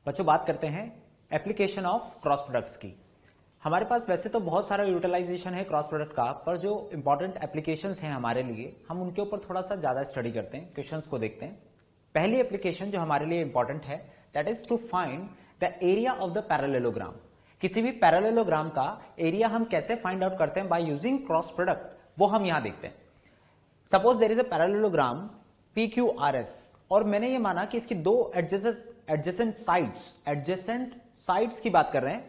बच्चों बात करते हैं एप्लीकेशन ऑफ क्रॉस प्रोडक्ट्स की। हमारे पास वैसे तो बहुत सारा यूटिलाइजेशन है क्रॉस प्रोडक्ट का, पर जो इंपॉर्टेंट एप्लीकेशंस हैं हमारे लिए, हम उनके ऊपर थोड़ा सा ज्यादा स्टडी करते हैं, क्वेश्चंस को देखते हैं। पहली एप्लीकेशन जो हमारे लिए इंपॉर्टेंट है that is to find the area of the parallelogram. किसी भी पैरेललोग्राम का एरिया हम कैसे फाइंड आउट करते हैं बाय यूजिंग क्रॉस प्रोडक्ट, वो हम यहां देखते हैं। Suppose there is a parallelogram PQRS और मैंने ये माना कि इसकी दो एडजेसेंट साइड्स की बात कर रहे हैं,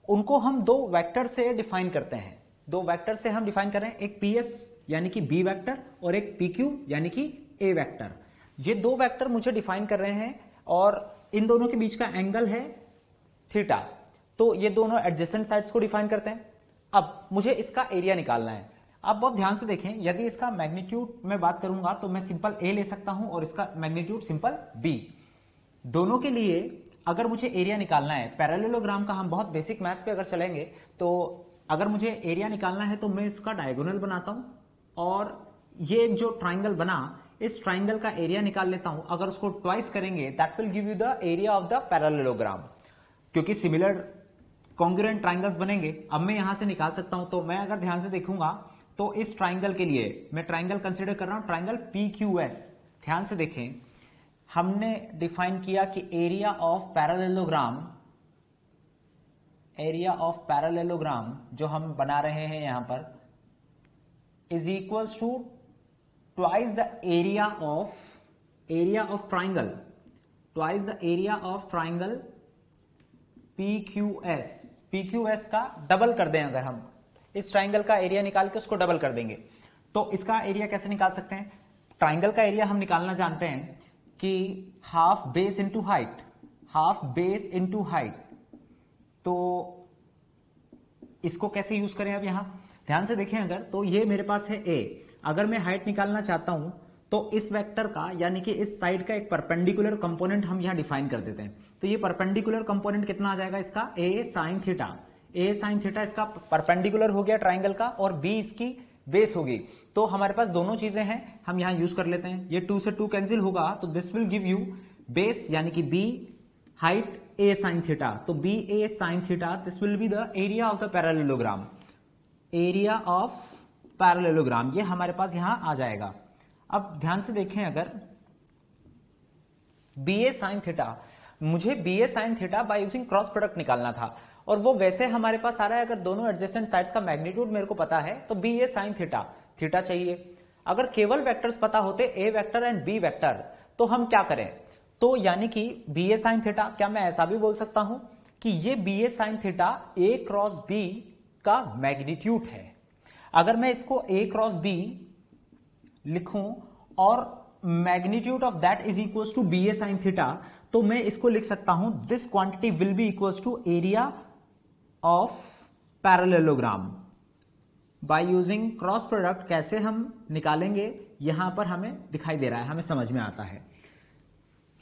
उनको हम दो वेक्टर से डिफाइन करते हैं। दो वेक्टर से हम डिफाइन कर रहे हैं, एक PS यानी कि B वेक्टर और एक PQ यानी कि A वेक्टर। ये दो वेक्टर मुझे डिफाइन कर रहे हैं और इन दोनों के बीच का एंगल है थीटा। तो ये दोनों एडजेसेंट साइड्स को डिफाइन करते हैं। अब मुझे इसका एरिया निकालना है। आप बहुत ध्यान से देखें, यदि इसका मैग्नीट्यूड मैं बात करूंगा तो मैं सिंपल A ले सकता हूं और इसका मैग्नीट्यूड सिंपल B। दोनों के लिए अगर मुझे एरिया निकालना है, पैरेललोग्राम का हम बहुत बेसिक मैथ्स पे अगर चलेंगे तो अगर मुझे एरिया निकालना है तो मैं इसका डायगोनल बनाता हूं और ये जो ट्राइंगल बना, इस ट्राइंगल का एरिया निकाल लेता हूं। अगर उसको ट्वाइस करेंगे that will give you the area of the parallelogram, क्योंकि सिमिलर कॉन्ग्रुएंट ट्राइंगल्स बनेंगे। अब मैं यहां से निकाल सकता हूं, तो मैं अगर ध्यान से देखूंगा तो इस ट्राइंगल के लिए मैं ट्राइंगल कंसीडर कर रहा हूं, ट्राइंगल PQS। ध्यान से देखें, हमने डिफाइन किया कि एरिया ऑफ पैरेललोग्राम जो हम बना रहे हैं यहां पर is equals to twice the area of triangle PQS का डबल कर दें। अगर हम इस ट्राइंगल का एरिया निकाल के उसको डबल कर देंगे तो इसका एरिया कैसे निकाल सकते हैं? ट्राइंगल का एरिया हम निकालना जानते हैं कि हाफ बेस इंटू हाइट। तो इसको कैसे यूज करें? अब यहां ध्यान से देखें, अगर तो ये मेरे पास है A। अगर मैं हाइट निकालना चाहता हूं तो इस वेक्टर का यानी कि इस साइड का एक परपेंडिकुलर कंपोनेंट हम यहां डिफाइन कर देते हैं। तो ये परपेंडिकुलर कंपोनेंट कितना आ जाएगा इसका? A sin थीटा इसका परपेंडिकुलर हो गया ट्राइंगल का और B इसकी बेस होगी। तो हमारे पास दोनों चीजें हैं, हम यहां यूज कर लेते हैं। ये 2 से 2 कैंसिल होगा तो this will give you base यानी कि B, height A sin theta. तो BA sin theta, this will be the area of the parallelogram. ये हमारे पास यहां आ जाएगा। अब ध्यान से देखें, अगर BA sin थीटा, मुझे BA sin theta by using cross product निकालना था और वो वैसे हमारे पास आ रहा है। अगर दोनों एडजेसेंट साइड्स का मैग्नीट्यूड मेरे को पता है तो BA sin थीटा चाहिए। अगर केवल वेक्टर्स पता होते A vector and B vector, तो हम क्या करें? तो यानी कि BA sin थीटा, क्या मैं ऐसा भी बोल सकता हूं कि ये BA sin theta A cross B का मैग्नीट्यूड है? अगर मैं इसको A क्रॉस B लिखूं और magnitude of that is equals to BA sin theta, तो मैं इसको लिख सकता हूं this quantity will be equals to area of parallelogram. By using cross product कैसे हम निकालेंगे यहां पर हमें दिखाई दे रहा है, हमें समझ में आता है।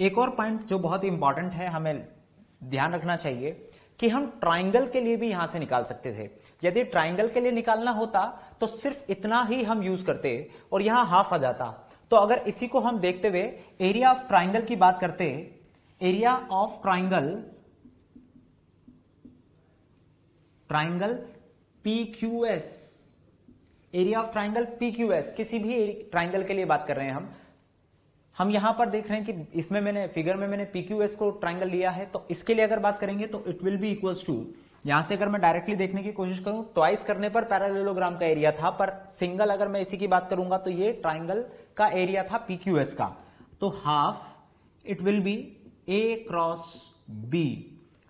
एक और पॉइंट जो बहुत ही इंपॉर्टेंट है, हमें ध्यान रखना चाहिए कि हम ट्राइंगल के लिए भी यहां से निकाल सकते थे। यदि ट्राइंगल के लिए निकालना होता तो सिर्फ इतना ही हम यूज करते और यहां हाफ आ जाता। तो अगर इसी को हम देखते हुए एरिया ऑफ ट्राइंगल की बात करते, एरिया ऑफ ट्राइंगल PQS, किसी भी ट्राइंगल के लिए बात कर रहे हैं हम यहां पर देख रहे हैं कि इसमें मैंने फिगर में मैंने PQS को ट्राइंगल लिया है। तो इसके लिए अगर बात करेंगे तो it will be equals to, यहां से अगर मैं डायरेक्टली देखने की कोशिश करूं, ट्वाइस करने पर पैरेललोग्राम का एरिया था, पर सिंगल अगर मैं इसी की बात करूंगा तो ये ट्राइंगल का एरिया था PQS का। तो half it will B A cross B।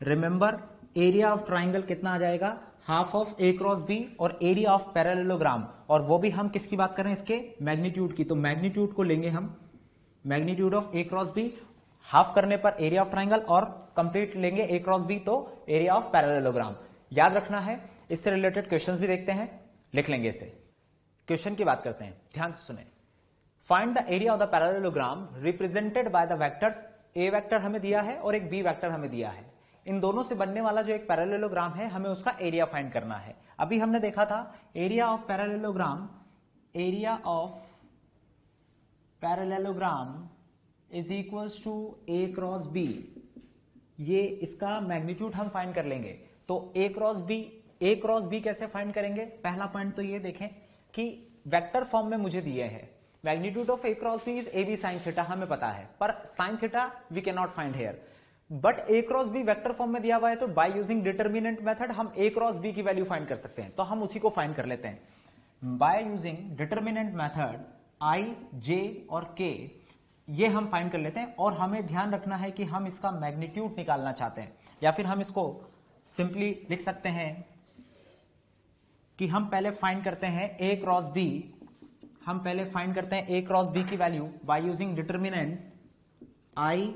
Remember, area of triangle कितना आ जाएगा? Half of A cross B और एरिया ऑफ पैरेललोग्राम, और वो भी हम किसकी बात कर रहे हैं? इसके मैग्नीट्यूड की। तो मैग्नीट्यूड को लेंगे हम, magnitude of A cross B, half करने पर एरिया ऑफ ट्राइंगल और कंप्लीट लेंगे A क्रॉस B तो एरिया ऑफ पैरेललोग्राम। याद रखना है। इससे रिलेटेड क्वेश्चंस भी देखते हैं, लिख लेंगे इसे। क्वेश्चन की बात करते हैं, ध्यान से सुने। Find the area of the parallelogram represented by the vectors. A vector हमें दिया है और एक B वेक्टर हमें दिया है। इन दोनों से बनने वाला जो एक पैरेललोग्राम है, हमें उसका एरिया फाइंड करना है। अभी हमने देखा था area of parallelogram is equals to A cross B। ये इसका मैग्नीट्यूड हम फाइंड कर लेंगे। तो ए क्रॉस बी कैसे फाइंड करेंगे? पहला पॉइंट तो ये देखें कि वेक्टर फॉर्म में मुझे दिए हैं magnitude of A cross B is A B sine theta, हमें पता है, पर sine theta we can not find here. But A cross B vector form में दिया हुआ है, तो बाय यूजिंग डिटर्मिनेंट मेथड हम ए क्रॉस बी की वैल्यू फाइंड कर सकते हैं। तो हम उसी को फाइंड कर लेते हैं by using determinant method I, J और के, ये हम फाइंड कर लेते हैं। और हमें ध्यान रखना है कि हम इसका मैग्नीट्यूड निकालना चाहते हैं, या फिर हम इसको सिंपली लिख सकते हैं कि हम पहले फाइंड करते हैं ए क्रॉस बी, हम पहले फाइंड करते हैं ए क्रॉस बी की value by using determinant I,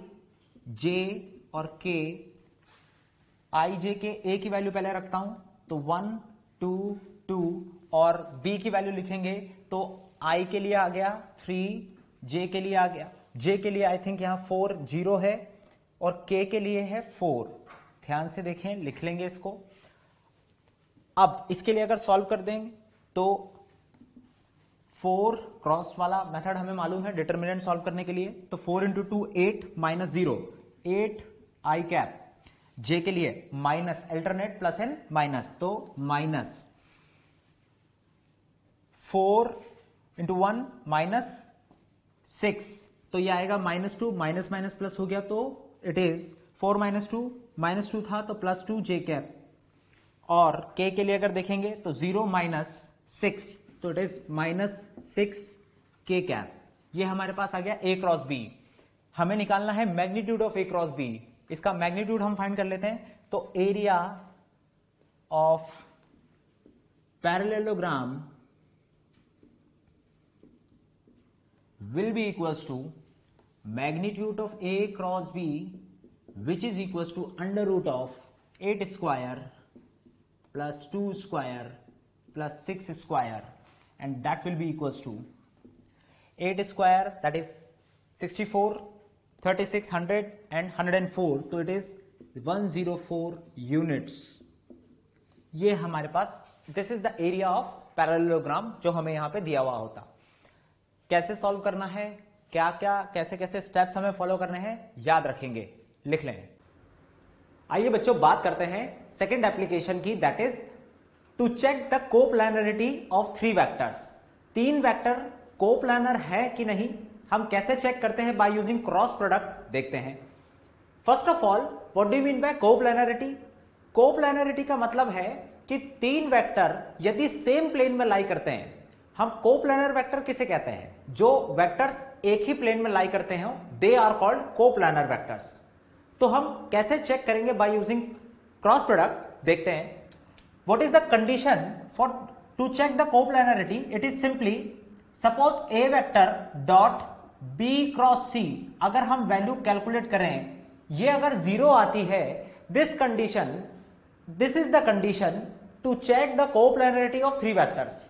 J और के। आई जे के ए की वैल्यू पहले रखता हूं, तो 1 2 2 और बी की वैल्यू लिखेंगे तो आई के लिए आ गया 3, जे के लिए आ गया, जे के लिए आई थिंक यहां 4 0 है और के के लिए है 4। ध्यान से देखें, लिख लेंगे इसको। अब इसके लिए अगर सॉल्व कर देंगे तो 4 क्रॉस वाला मेथड हमें मालूम है डिटर्मिनेंट सॉल्व करने के लिए, तो 4 इंटू 2 8 माइनस 0 8 आई कैप, जे के लिए minus alternate plus and minus, तो माइनस 4 इंटू 1 माइनस 6, तो ये आएगा -2, माइनस माइनस प्लस हो गया, तो इट इज 4 माइनस 2 था तो प्लस 2 जे कैप। और के लिए अगर देखेंगे तो 0 माइनस 6, तो इट इज -6 के कैप। ये हमारे पास आ गया ए क्रॉस बी। हमें निकालना है magnitude of A cross B. इसका मैग्नीट्यूड हम फाइंड कर लेते हैं, तो area of parallelogram will be equals to magnitude of A cross B, which is equals to under root of 8 square plus 2 square plus 6 square, and that will be equals to 8 square, that is 64, 36, 100 and 104, so it is 104 units. ये हमारे पास this is the area of parallelogram जो हमें यहां पे दिया हुआ होता। कैसे सॉल्व करना है, क्या क्या कैसे कैसे स्टेप्स हमें फॉलो करने हैं, याद रखेंगे, लिख लें। आइए बच्चों बात करते हैं सेकंड एप्लीकेशन की, that is to check the coplanarity of 3 vectors. 3 vector coplanar है कि नहीं, हम कैसे चेक करते हैं? By using cross product. देखते हैं। First of all, what do you mean by coplanarity? Coplanarity का मतलब है कि 3 वेक्टर यदि सेम प्लेन में लाई करते हैं, हम कोप्लानर वेक्टर किसे कहते हैं? जो वेक्टर्स एक ही प्लेन में लाई करते हैं, they are called coplanar vectors. तो हम कैसे चेक करेंगे? By using cross product. देखते हैं। What is the condition for to check the coplanarity? It is simply suppose A vector dot B cross C, अगर हम वैल्यू कैलकुलेट करें, ये अगर 0 आती है, this is the condition to check the coplanarity of 3 vectors.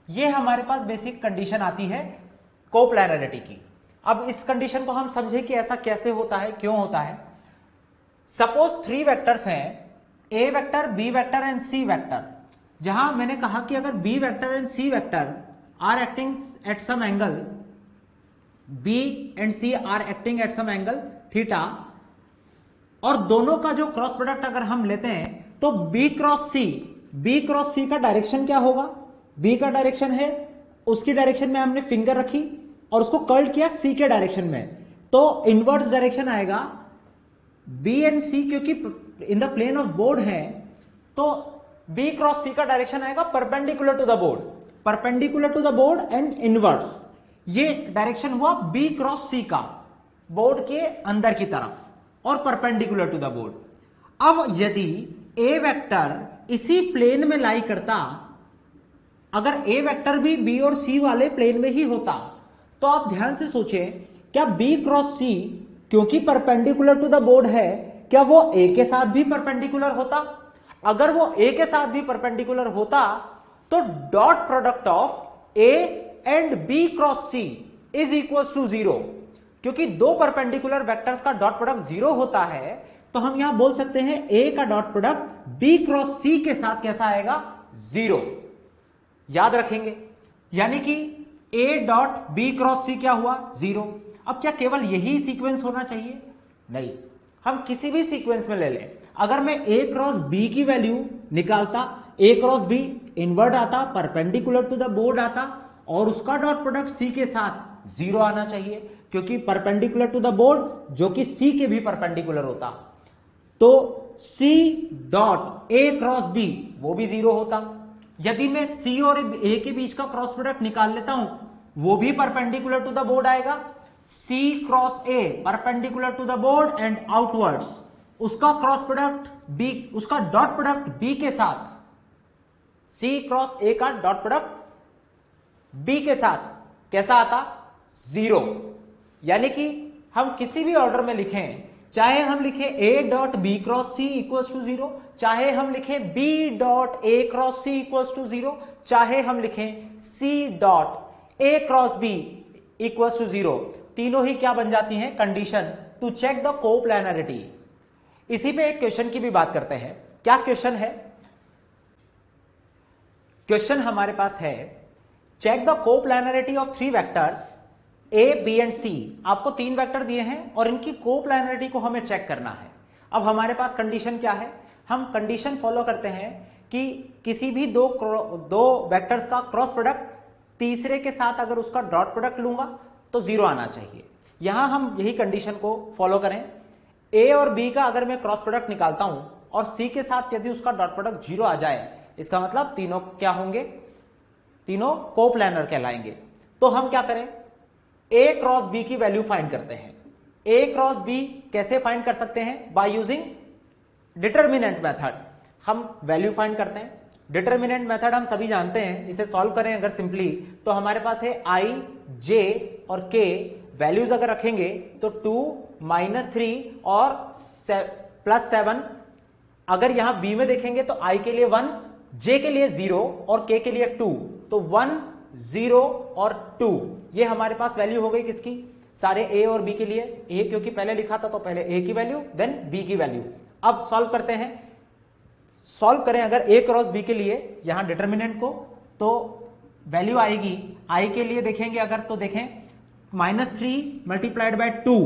ये हमारे पास basic condition आती है कोप्लानरिटी की। अब इस कंडीशन को हम समझे कि ऐसा कैसे होता है, क्यों होता है। सपोज 3 वेक्टर्स हैं, A vector, B vector and C vector, जहां मैंने कहा कि अगर B vector and C vector are acting at some angle, B and C are acting at some angle theta, और दोनों का जो क्रॉस प्रोडक्ट अगर हम लेते हैं तो बी क्रॉस सी का डायरेक्शन क्या होगा? बी का डायरेक्शन है, उसकी डायरेक्शन में हमने फिंगर रखी और उसको कर्ल किया सी के डायरेक्शन में, तो इनवर्स डायरेक्शन आएगा बी एंड सी, क्योंकि in the plane of board है, तो बी क्रॉस सी का डायरेक्शन आएगा perpendicular to the board and inverse. ये डायरेक्शन हुआ बी क्रॉस सी का, बोर्ड के अंदर की तरफ और परपेंडिकुलर टू द बोर्ड। अब यदि ए वेक्टर इसी प्लेन में लाई करता, अगर ए वेक्टर भी बी और सी वाले प्लेन में ही होता, तो आप ध्यान से सोचें, क्या बी क्रॉस सी क्योंकि परपेंडिकुलर टू द बोर्ड है, क्या वो ए के साथ भी परपेंडिकुलर होता? अगर वो ए के साथ भी परपेंडिकुलर होता, तो dot product of A and B cross C is equal to 0। क्योंकि 2 परपेंडिकुलर वेक्टर्स का डॉट प्रोडक्ट 0 होता है, तो हम यहां बोल सकते हैं ए का डॉट प्रोडक्ट बी क्रॉस सी के साथ कैसा आएगा? 0। याद रखेंगे, यानी कि ए डॉट बी क्रॉस सी क्या हुआ? 0। अब क्या केवल यही सीक्वेंस होना चाहिए? नहीं, हम किसी भी सीक्वेंस में ले लें, अगर मैं A क्रॉस B की वैल्यू निकालता, A क्रॉस B इनवर्ट आता, परपेंडिकुलर टू द बोर्ड आता, और उसका डॉट प्रोडक्ट C के साथ 0 आना चाहिए, क्योंकि परपेंडिकुलर टू द बोर्ड जो कि C के भी परपेंडिकुलर होता, तो C dot A cross B वो भी 0 होता। यदि मैं C और A के बीच का क्रॉस प्रोडक्ट निकाल लेता हूं, वो भी परपेंडिकुलर टू द बोर्ड आएगा। C cross A perpendicular to the board and outwards, उसका क्रॉस प्रोडक्ट B, उसका डॉट प्रोडक्ट B के साथ, C क्रॉस A का डॉट प्रोडक्ट B के साथ कैसा आता? 0। यानी कि हम किसी भी ऑर्डर में लिखें, चाहे हम लिखें A dot B cross C equals to 0, चाहे हम लिखें B dot A cross C equals to 0, चाहे हम लिखें C dot A cross B equals to 0, तीनों ही क्या बन जाती हैं? Condition to check the coplanarity. इसी पे एक क्वेश्चन की भी बात करते हैं। क्या क्वेश्चन है? क्वेश्चन हमारे पास है, check the coplanarity of 3 vectors A, B and C। आपको 3 वेक्टर दिए हैं और इनकी कोप्लानरिटी को हमें चेक करना है। अब हमारे पास कंडीशन क्या है? हम कंडीशन फॉलो करते हैं कि किसी भी दो वेक्टर्स का क्रॉस प्रोडक्ट तीसरे के साथ अगर उसका डॉट प्रोडक्ट लूंगा तो 0 आना चाहिए। यहां हम यही कंडीशन को फॉलो करें। A और B का अगर मैं क्रॉस प्रोडक्ट निकालता हूं और C के साथ यदि उसका डॉट प्रोडक्ट 0 आ जाए, इसका मतलब तीनों क्या होंगे? तीनों कोप्लानर कहलाएंगे। तो हम क्या करें? A क्रॉस B की वैल्यू फाइंड करते हैं। A क्रॉस B कैसे फाइंड कर सकते हैं? By using determinant method. हम वैल्यू फाइंड करते हैं। डिटर्मिनेंट मेथड हम सभी जानते हैं, इसे सॉल्व करें अगर सिंपली तो हमारे पास है I, J और K। वैल्यूज अगर रखेंगे तो 2, -3 और +7। अगर यहां B में देखेंगे तो I के लिए 1, J के लिए 0 और K के लिए 2, तो 1, 0 और 2 ये हमारे पास वैल्यू हो गई किसकी? सारे A और B के लिए। A क्योंकि पहले लिखा था तो पहले A की वैल्यू देन B की वैल्यू। अब सॉल्व करते हैं। सॉल्व करें अगर A क्रॉस B के लिए यहां डिटर्मिनेंट को, तो वैल्यू आएगी I के लिए देखेंगे अगर तो देखें -3 मल्टीप्लाइड बाय 2,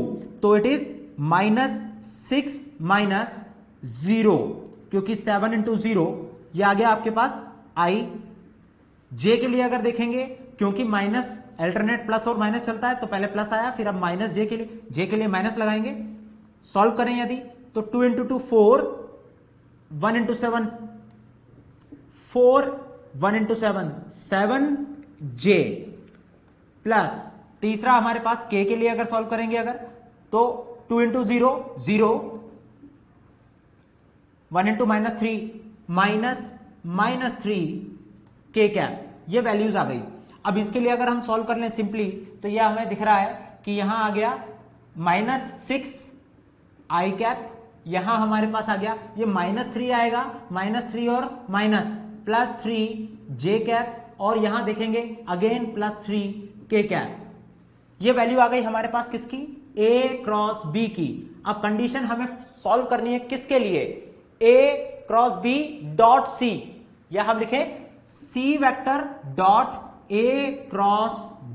तो इट इज -6 -0, क्योंकि 7 इंटू 0 ये आ गया आपके पास I। J के लिए अगर देखेंगे, क्योंकि माइनस अल्टरनेट प्लस और माइनस चलता है तो पहले प्लस आया, फिर अब माइनस J के लिए माइनस लगाएंगे। सॉल्व करें यदि तो 2 into 2 4, 1 into 7 4, 1 into 7 7J plus तीसरा हमारे पास K के लिए अगर सॉल्व करेंगे अगर तो 2 इंटू 0 0, 1 इंटू -3 -3 K कैप, ये वैल्यूज आ गई। अब इसके लिए अगर हम सॉल्व कर लें सिंपली तो यह हमें दिख रहा है कि यहां आ गया -6 I कैप, यहां हमारे पास आ गया ये -3 आएगा, -3 और माइनस +3 J कैप, और यहां देखेंगे अगेन +3 K कैप। ये वैल्यू आ गई हमारे पास किसकी? A क्रॉस B की। अब कंडीशन हमें सॉल्व करनी है किसके लिए? A cross B dot C, या हम लिखें C vector dot A cross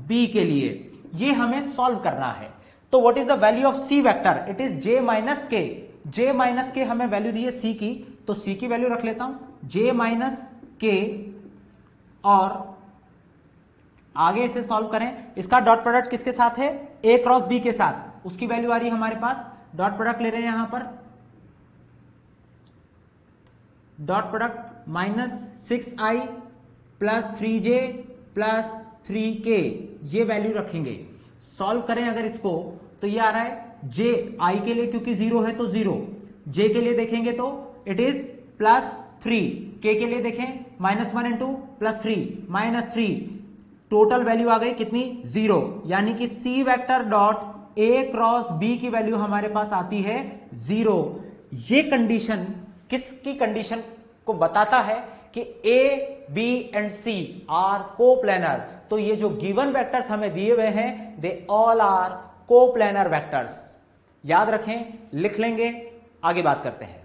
B के लिए। ये हमें सॉल्व करना है। तो what is the value of C vector? It is J minus K। J minus K हमें वैल्यू दी है C की, तो C की वैल्यू रख लेता हूं J माइनस K, और आगे इसे सॉल्व करें। इसका डॉट प्रोडक्ट किसके साथ है? A क्रॉस B के साथ। उसकी वैल्यू आ रही है हमारे पास, डॉट प्रोडक्ट ले रहे हैं यहां पर, dot product -6I plus 3J plus 3K, ये वैल्यू रखेंगे। सॉल्व करें अगर इसको तो ये आ रहा है J I के लिए क्योंकि 0 है तो 0, J के लिए देखेंगे तो इट इज +3, K के लिए देखें -1 इंटू +3 -3, टोटल वैल्यू आ गई कितनी? 0। यानी कि C vector dot A cross B की वैल्यू हमारे पास आती है 0। ये कंडीशन किसकी कंडीशन को बताता है कि A, B and C are coplanar. तो ये जो गिवन वेक्टर्स हमें दिए हुए हैं, they all are coplanar vectors. याद रखें, लिख लेंगे, आगे बात करते हैं।